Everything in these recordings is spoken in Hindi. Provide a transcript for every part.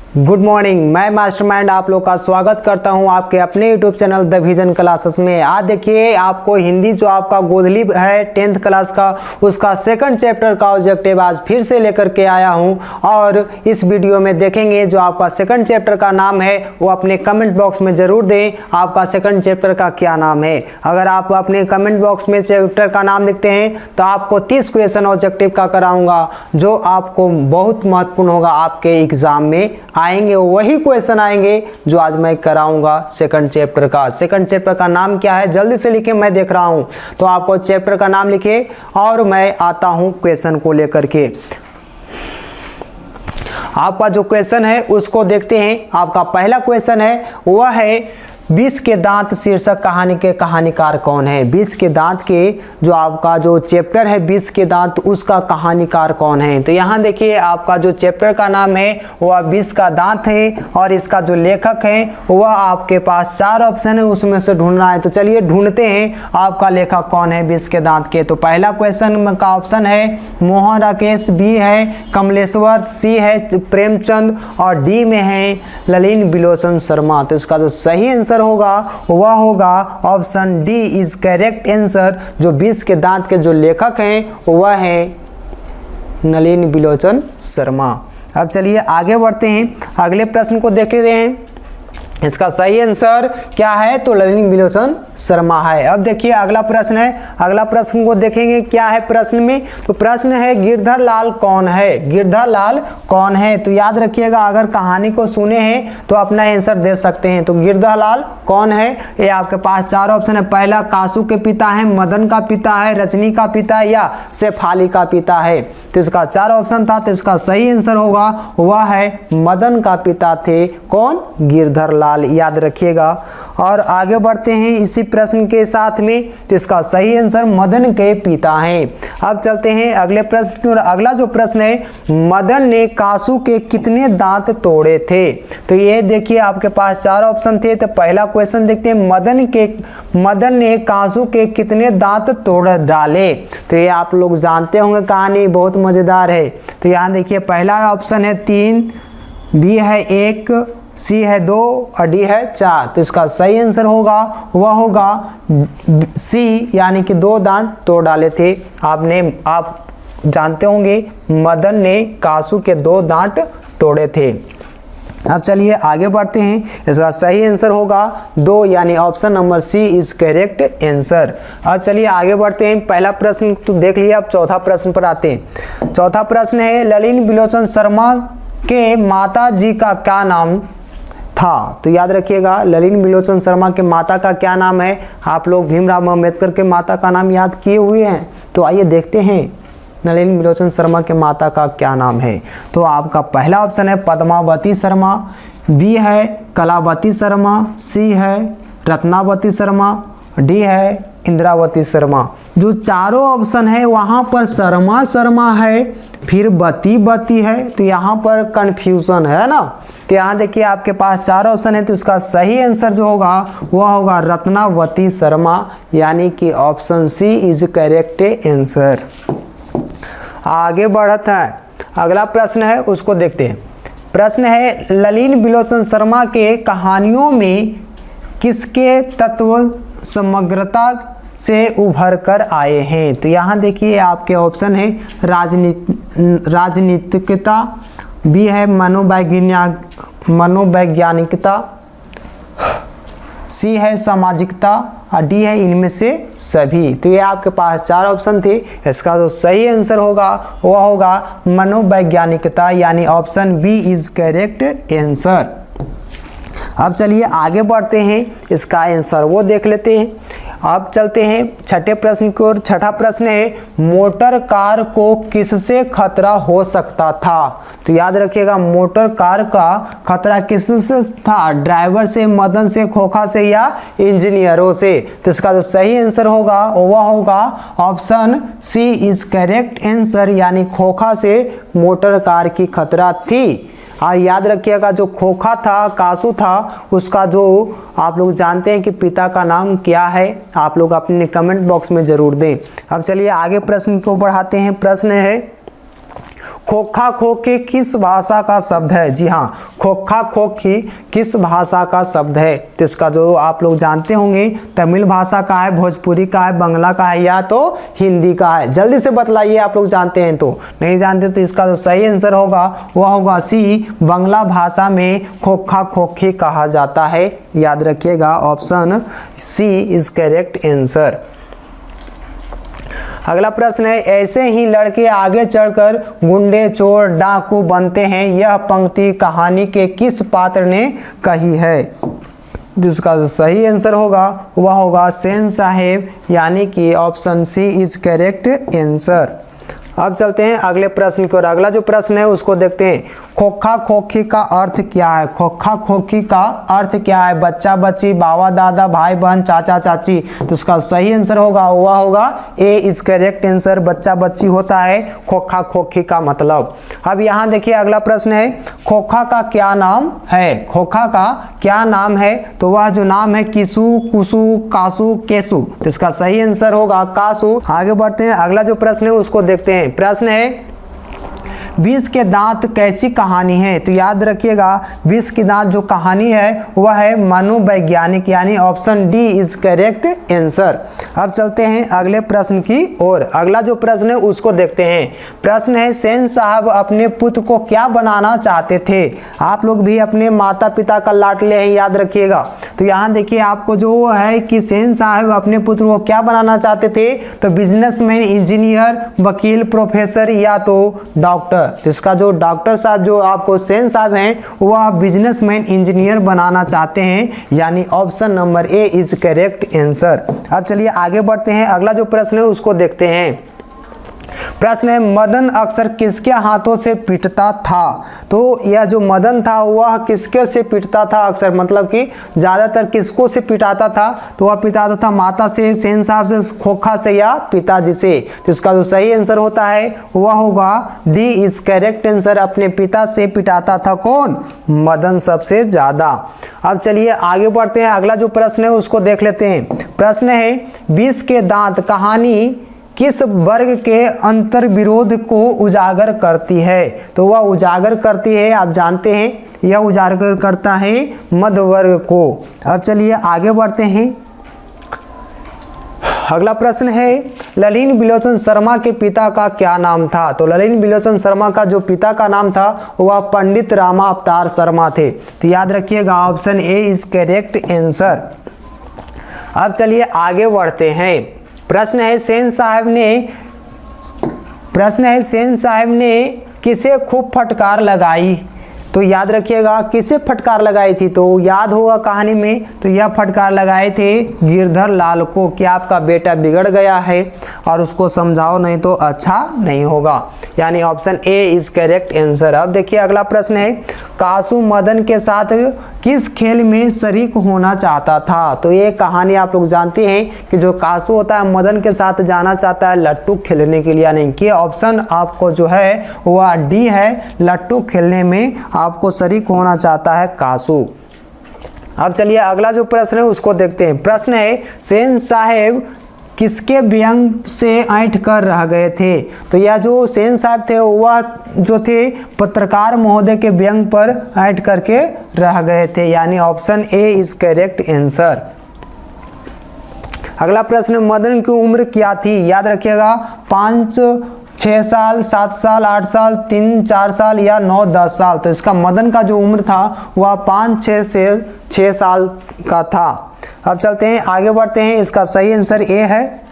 गुड मॉर्निंग, मैं मास्टरमाइंड आप लोग का स्वागत करता हूं आपके अपने YouTube channel the vision classes में। आज देखिए आपको हिंदी जो आपका गोधली है 10th क्लास का उसका सेकंड चैप्टर का ऑब्जेक्टिव आज फिर से लेकर के आया हूं और इस वीडियो में देखेंगे जो आपका सेकंड चैप्टर का नाम है वो अपने कमेंट बॉक्स में जरूर दें आपका सेकंड चैप्टर का क्या नाम है। अगर आप अपने कमेंट बॉक्स में चैप्टर का नाम लिखते हैं तो आपको 30 क्वेश्चन ऑब्जेक्टिव का कराऊंगा जो आपको बहुत महत्वपूर्ण होगा, आपके एग्जाम में आएंगे वही क्वेश्चन आएंगे जो आज मैं कराऊंगा सेकंड चैप्टर का। सेकंड चैप्टर का नाम क्या है जल्दी से लिखे, मैं देख रहा हूं तो आपको चैप्टर का नाम लिखे और मैं आता हूं क्वेश्चन को लेकर के। आपका जो क्वेश्चन है उसको देखते हैं। आपका पहला क्वेश्चन है वह है 20 के दांत शीर्षक कहानी के कहानीकार कौन है। 20 के दांत के जो आपका जो चैप्टर है 20 के दांत उसका कहानीकार कौन है। तो यहाँ देखिए आपका जो चैप्टर का नाम है वह 20 का दांत है और इसका जो लेखक है वह आपके पास 4 ऑप्शन है उसमें से ढूंढना है। तो चलिए ढूंढते हैं आपका लेखक कौन है 20 के दांत के। तो पहला क्वेश्चन का ऑप्शन है मोहन राकेश, बी है कमलेश्वर, सी है प्रेमचंद और डी में है ललिन बिलोचन शर्मा। तो इसका जो सही आंसर होगा वह होगा option D is correct answer. जो 20 के दांत के जो लेखक हैं वह है नलिन बिलोचन शर्मा। अब चलिए आगे बढ़ते हैं, अगले प्रश्न को देखते हैं। इसका सही आंसर क्या है तो ललिन बिलोचन शर्मा है। अब देखिए अगला प्रश्न है, अगला प्रश्न को देखेंगे क्या है प्रश्न में। तो प्रश्न है गिरधर लाल कौन है। गिरधर लाल कौन है तो याद रखिएगा अगर कहानी को सुने हैं तो अपना आंसर दे सकते हैं। तो गिरधर लाल कौन है ये आपके पास 4 ऑप्शन है। पहला कासू के पिता है, मदन का पिता है, रजनी का पिता है या शेफाली का पिता है। तो इसका 4 ऑप्शन था तो इसका सही आंसर होगा वह है मदन का पिता थे कौन, गिरधर लाल, याद रखिएगा। और आगे बढ़ते हैं इसी प्रश्न के साथ में। तो इसका सही आंसर मदन के पिता हैं। अब चलते हैं अगले प्रश्न की ओर। अगला जो प्रश्न है मदन ने कासू के कितने दांत तोड़े थे। तो ये देखिए आपके पास 4 ऑप्शन थे। तो पहला क्वेश्चन देखते हैं मदन ने कासू के कितने दांत तोड़ डाले। तो ये आप लोग जानते होंगे, कहानी बहुत मजेदार है। तो यहाँ देखिए पहला ऑप्शन है 3, बी है 1, सी है 2 और डी है 4। तो इसका सही आंसर होगा वह होगा सी यानी कि 2 दांत तोड़ डाले थे। आप जानते होंगे मदन ने कासू के 2 दांत तोड़े थे। अब चलिए आगे बढ़ते हैं, इसका सही आंसर होगा 2 यानी option number C is correct answer. अब चलिए आगे बढ़ते हैं। पहला प्रश्न तो देख लिया, अब चौथा प्रश्न पर आते हैं। चौथा प्रश्न है ललिन बिलोचन शर्मा के माता जी का क्या नाम था। तो याद रखिएगा ललिन बिलोचन शर्मा के माता का क्या नाम है। आप लोग भीमराव अम्बेडकर के माता का नाम याद किए हुए हैं, तो आइए देखते हैं नलिन बिलोचन शर्मा के माता का क्या नाम है। तो आपका पहला ऑप्शन है पद्मावती शर्मा, बी है कलावती शर्मा, सी है रत्नावती शर्मा, डी है इंद्रावती शर्मा। जो चारों ऑप्शन है वहाँ पर शर्मा है, फिर बती है, तो यहाँ पर कंफ्यूजन है ना। तो यहाँ देखिए आपके पास 4 ऑप्शन है तो उसका सही आंसर जो होगा वह होगा रत्नावती शर्मा यानी कि option C is correct answer. आगे बढ़ता है, अगला प्रश्न है उसको देखते हैं। प्रश्न है ललिन बिलोचन शर्मा के कहानियों में किसके तत्व समग्रता से उभर कर आए हैं। तो यहाँ देखिए आपके ऑप्शन है राजनीतिकता, बी है मनोवैज्ञानिकता, सी है सामाजिकता और डी है इनमें से सभी। तो ये आपके पास 4 ऑप्शन थे, इसका जो सही आंसर होगा वह होगा मनोवैज्ञानिकता यानी option B is correct answer. अब चलिए आगे बढ़ते हैं, इसका आंसर वो देख लेते हैं। अब चलते हैं छठे प्रश्न की ओर। छठा प्रश्न है मोटर कार को किससे खतरा हो सकता था। तो याद रखिएगा मोटर कार का खतरा किससे था, ड्राइवर से, मदन से, खोखा से या इंजीनियरों से। तो इसका जो सही आंसर होगा वह होगा option C is correct answer यानी खोखा से मोटर कार की खतरा थी। और याद रखिएगा जो खोखा था, कासू था, उसका जो आप लोग जानते हैं कि पिता का नाम क्या है, आप लोग अपने कमेंट बॉक्स में जरूर दें। अब चलिए आगे प्रश्न को बढ़ाते हैं। प्रश्न है खोखा खोखी किस भाषा का शब्द है? जी हाँ, खोखा खोखी किस भाषा का शब्द है? तो इसका जो आप लोग जानते होंगे तमिल भाषा का है, भोजपुरी का है, बंगला का है या तो हिंदी का है। जल्दी से बतलाइए, आप लोग जानते हैं तो। नहीं जानते तो इसका जो सही आंसर होगा वह होगा सी, बंगला भाषा में खोखा खोखी कहा जाता है। याद रखिएगा, option C is correct answer. अगला प्रश्न है, ऐसे ही लड़के आगे चढ़कर गुंडे, चोर, डाकू बनते हैं, यह पंक्ति कहानी के किस पात्र ने कही है? जिसका सही आंसर होगा वह होगा सेन साहेब, यानी कि option C is correct answer. अब चलते हैं अगले प्रश्न की ओर। अगला जो प्रश्न है उसको देखते हैं। खोखा खोखी का अर्थ क्या है? खोखा खोखी का अर्थ क्या है? बच्चा बच्ची, बाबा दादा, भाई बहन, चाचा चाची। तो उसका सही आंसर होगा वह होगा ए इज करेक्ट आंसर। बच्चा बच्ची होता है खोखा खोखी का मतलब। अब यहाँ देखिए अगला प्रश्न है, खोखा का क्या नाम है? खोखा का क्या नाम है? तो वह जो नाम है किसु, कुसु, कासु, केसु। तो इसका सही आंसर होगा कासु। आगे बढ़ते हैं, अगला जो प्रश्न है उसको देखते हैं। प्रश्न है, 20 के दांत कैसी कहानी है? तो याद रखिएगा 20 के दांत जो कहानी है वह है मनोवैज्ञानिक, यानी option D is correct answer. अब चलते हैं अगले प्रश्न की ओर। अगला जो प्रश्न है उसको देखते हैं। प्रश्न है, सेन साहब अपने पुत्र को क्या बनाना चाहते थे? आप लोग भी अपने माता पिता का लाडले हैं, याद रखिएगा। तो यहाँ देखिए आपको जो है कि सेन साहब अपने पुत्र को क्या बनाना चाहते थे? तो बिजनेसमैन, इंजीनियर, वकील, प्रोफेसर या तो डॉक्टर। तो इसका जो डॉक्टर साहब जो आपको सेन साहब हैं वह बिजनेसमैन, इंजीनियर बनाना चाहते हैं, यानी option number A is correct answer. अब चलिए आगे बढ़ते हैं, अगला जो प्रश्न है उसको देखते हैं। प्रश्न है, मदन अक्सर किसके हाथों से पीटता था? तो यह जो मदन था वह किसके से पीटता था अक्सर, मतलब कि ज़्यादातर किसको से पिटाता था? तो वह पिटाता था माता से, सेन साहब से, खोखा से या पिताजी से। तो इसका जो सही आंसर होता है वह होगा डी इज करेक्ट आंसर। अपने पिता से पिटाता था कौन? मदन सबसे ज़्यादा। अब चलिए आगे बढ़ते हैं, अगला जो प्रश्न है उसको देख लेते हैं। प्रश्न है, 20 के दांत कहानी किस वर्ग के अंतर विरोध को उजागर करती है? तो वह उजागर करती है, आप जानते हैं, यह उजागर करता है मध्य वर्ग को। अब चलिए आगे बढ़ते हैं। अगला प्रश्न है, ललिन बिलोचन शर्मा के पिता का क्या नाम था? तो ललिन बिलोचन शर्मा का जो पिता का नाम था वह पंडित रामा अवतार शर्मा थे। तो याद रखिएगा option A is correct answer. अब चलिए आगे बढ़ते हैं। प्रश्न है, सेन साहब ने किसे खूब फटकार लगाई? तो याद रखिएगा किसे फटकार लगाई थी? तो याद होगा कहानी में, तो यह फटकार लगाए थे गिरधर लाल को कि आपका बेटा बिगड़ गया है और उसको समझाओ नहीं तो अच्छा नहीं होगा, यानी option A is correct answer. अब देखिए अगला प्रश्न है, कासू मदन के साथ किस खेल में शरीक होना चाहता था? तो ये कहानी आप लोग जानते हैं कि जो कासू होता है मदन के साथ जाना चाहता है लट्टू खेलने के लिए, यानी कि ऑप्शन आपको जो है वह डी है, लट्टू खेलने में आपको शरीक होना चाहता है कासू। अब चलिए अगला जो प्रश्न है उसको देखते हैं। प्रश्न है, सेन साहेब किसके व्यंग से ऐंठ कर रह गए थे? तो यह जो सेन साहब थे वह जो थे पत्रकार महोदय के व्यंग पर ऐंठ करके रह गए थे, यानी option A is correct answer. अगला प्रश्न, मदन की उम्र क्या थी? याद रखिएगा 5, 6 साल, 7 साल, 8 साल, 3, 4 साल या 9, 10 साल। तो इसका मदन का जो उम्र था वह 5, 6 से 6 साल का था। अब चलते हैं आगे बढ़ते हैं, इसका सही आंसर ए है।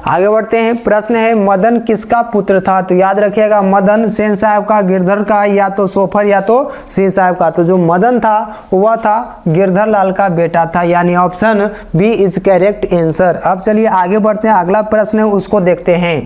आगे बढ़ते हैं। प्रश्न है, मदन किसका पुत्र था? तो याद रखिएगा मदन सेन साहब का, गिरधर का या तो सोफर या तो सिंह साहब का। तो जो मदन था वह था गिरधर लाल का बेटा था, यानी option B is correct answer. अब चलिए आगे बढ़ते हैं, अगला प्रश्न है उसको देखते हैं।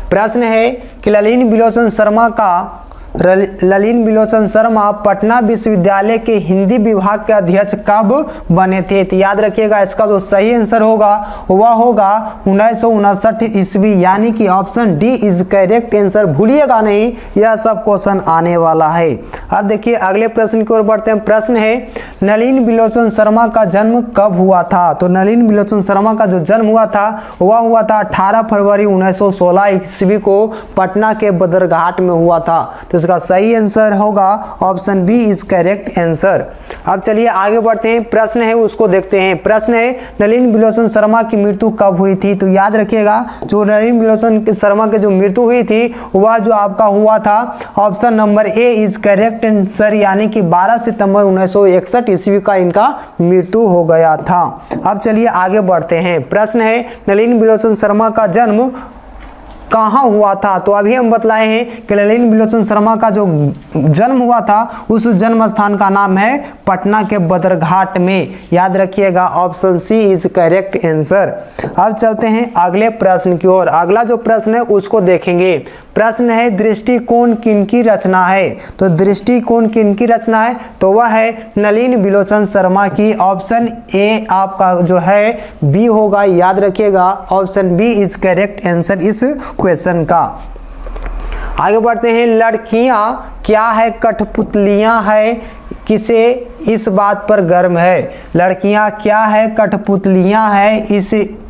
प्रश्न है कि ललिन बिलोचन शर्मा का ललिन बिलोचन शर्मा पटना विश्वविद्यालय के हिंदी विभाग के अध्यक्ष कब बने थे? तो याद रखिएगा इसका जो सही आंसर होगा वह होगा 1959 ईस्वी, यानी कि option D is correct answer. भूलिएगा नहीं, यह सब क्वेश्चन आने वाला है। अब देखिए अगले प्रश्न की ओर बढ़ते हैं। प्रश्न है नलिन बिलोचन शर्मा का जन्म कब हुआ था? तो नलिन बिलोचन शर्मा का जो जन्म हुआ था वह हुआ था 18 फरवरी 1916 ईस्वी को पटना के बदरघाट में हुआ था। तो इसका सही आंसर होगा option B is correct answer. अब चलिए आगे बढ़ते हैं। प्रश्न है उसको देखते हैं। प्रश्न है नलिन बिलोचन शर्मा की मृत्यु कब हुई थी? तो याद रखिएगा जो नलिन बिलोचन शर्मा की जो मृत्यु हुई थी वह जो आपका हुआ था option number A is correct answer, यानी कि 12 सितंबर 1961 ईस्वी का इनका मृत्यु हो गया था। अब चलिए आगे बढ़ते हैं। प्रश्न है नलिन बिलोचन शर्मा का जन्म कहाँ हुआ था? तो अभी हम बतलाए हैं कि नलिन बिलोचन शर्मा का जो जन्म हुआ था उस जन्म स्थान का नाम है पटना के बदरघाट में। याद रखिएगा option C is correct answer. अब चलते हैं अगले प्रश्न की ओर। अगला जो प्रश्न है उसको देखेंगे। प्रश्न है दृष्टिकोण किनकी रचना है? तो दृष्टिकोण किनकी रचना है? तो वह है नलिन बिलोचन शर्मा की। ऑप्शन ए आपका जो है बी होगा। याद रखिएगा option B is correct answer इस क्वेश्चन का। आगे बढ़ते हैं। लड़कियां क्या है कठपुतलियां है, किसे इस बात पर गर्व है? लड़कियां क्या है कठपुतलियां है,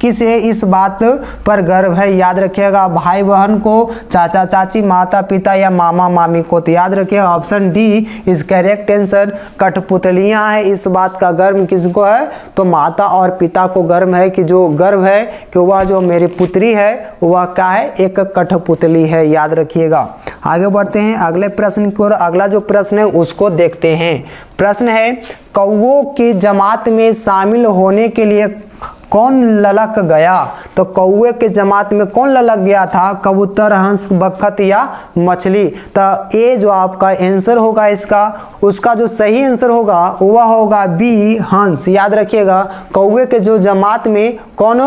किसे इस बात पर गर्व है? याद रखिएगा भाई बहन को, चाचा चाची, माता पिता या मामा मामी को। तो याद रखिएगा option D is correct answer. कठपुतलियां है इस बात का गर्व किसको है? तो माता और पिता को गर्व है, कि जो गर्व है कि वह जो मेरी पुत्री है वह क्या है? एक कठपुतली है। याद रखिएगा। आगे बढ़ते हैं अगले प्रश्न की ओर। अगला जो प्रश्न है उसको देखते हैं। प्रश्न है कौओं की जमात में शामिल होने के लिए कौन ललक गया? तो कौवे के जमात में कौन ललक गया था? कबूतर, हंस, बखत या मछली? तो ये जो आपका आंसर होगा इसका, उसका जो सही आंसर होगा वह होगा बी हंस। याद रखिएगा कौवे के जो जमात में कौन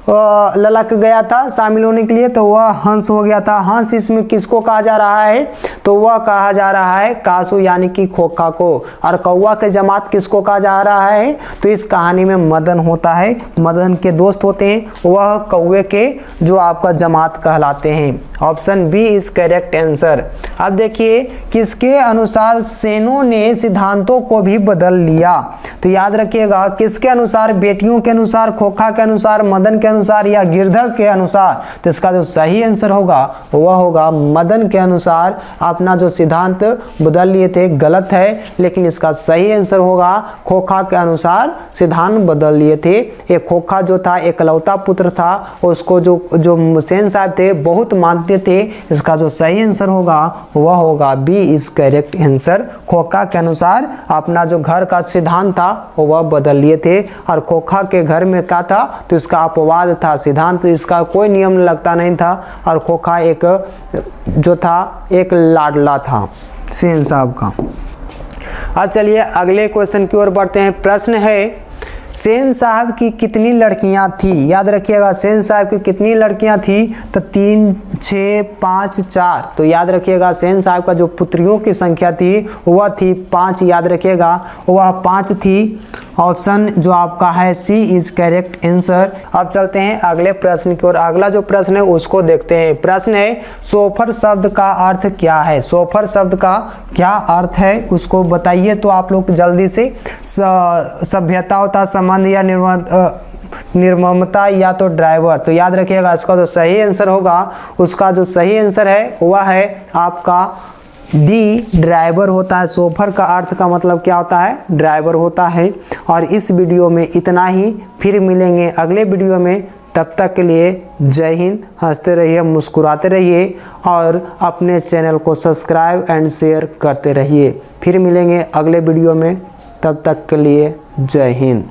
ललक गया था शामिल होने के लिए? तो वह हंस हो गया था। हंस इसमें किसको कहा जा रहा है? तो वह कहा जा रहा है कासू यानी कि खोखा को। और कौवा के जमात किसको कहा जा रहा है? तो इस कहानी में मदन होता है, मदन के दोस्त होते हैं, वह कौवे के जो आपका जमात कहलाते हैं। Option B is correct answer. अब देखिए किसके अनुसार सेनों ने सिद्धांतों को भी बदल लिया? तो याद रखिएगा किसके अनुसार? बेटियों के अनुसार, खोखा के अनुसार, मदन के अनुसार या गिरधर के अनुसार? तो इसका जो सही आंसर होगा वह होगा मदन के अनुसार अपना जो सिद्धांत बदल लिए थे। गलत है, लेकिन इसका सही आंसर होगा खोखा के अनुसार सिद्धांत बदल लिए थे। एक खोखा जो था एकलौता पुत्र था, उसको जो सेन साहब थे बहुत मानते थे। इसका जो सही आंसर होगा वह होगा बी इज करेक्ट आंसर। खोखा के अनुसार अपना जो घर का सिद्धांत था वह बदल लिए थे। और खोखा के घर में क्या था? तो इसका अपवाद था, सिद्धांत तो इसका कोई नियम लगता नहीं था। और खोखा एक जो था एक लाडला था सेन साहब का। अब चलिए अगले क्वेश्चन की ओर बढ़ते हैं। प्रश्न है सेन साहब की कितनी लड़कियां थी? याद रखिएगा सेन साहब की कितनी लड़कियां थी? तो 3, 6, 5, 4। तो याद रखिएगा सेन साहब का जो पुत्रियों की संख्या थी वह थी 5। याद रखिएगा वह 5 थी। ऑप्शन जो आपका है सी इज करेक्ट आंसर। अब चलते हैं अगले प्रश्न की ओर। अगला जो प्रश्न है उसको देखते हैं। प्रश्न है सोफर शब्द का अर्थ क्या है? सोफर शब्द का क्या अर्थ है उसको बताइए तो आप लोग जल्दी से। सभ्यता होता संबंध या निर्ममता या तो ड्राइवर। तो याद रखिएगा इसका जो सही आंसर होगा, उसका जो सही आंसर है वह है आपका डी ड्राइवर होता है। सोफर का अर्थ का मतलब क्या होता है? ड्राइवर होता है। और इस वीडियो में इतना ही, फिर मिलेंगे अगले वीडियो में। तब तक के लिए जय हिंद। हंसते रहिए, मुस्कुराते रहिए और अपने चैनल को सब्सक्राइब एंड शेयर करते रहिए। फिर मिलेंगे अगले वीडियो में, तब तक के लिए जय हिंद।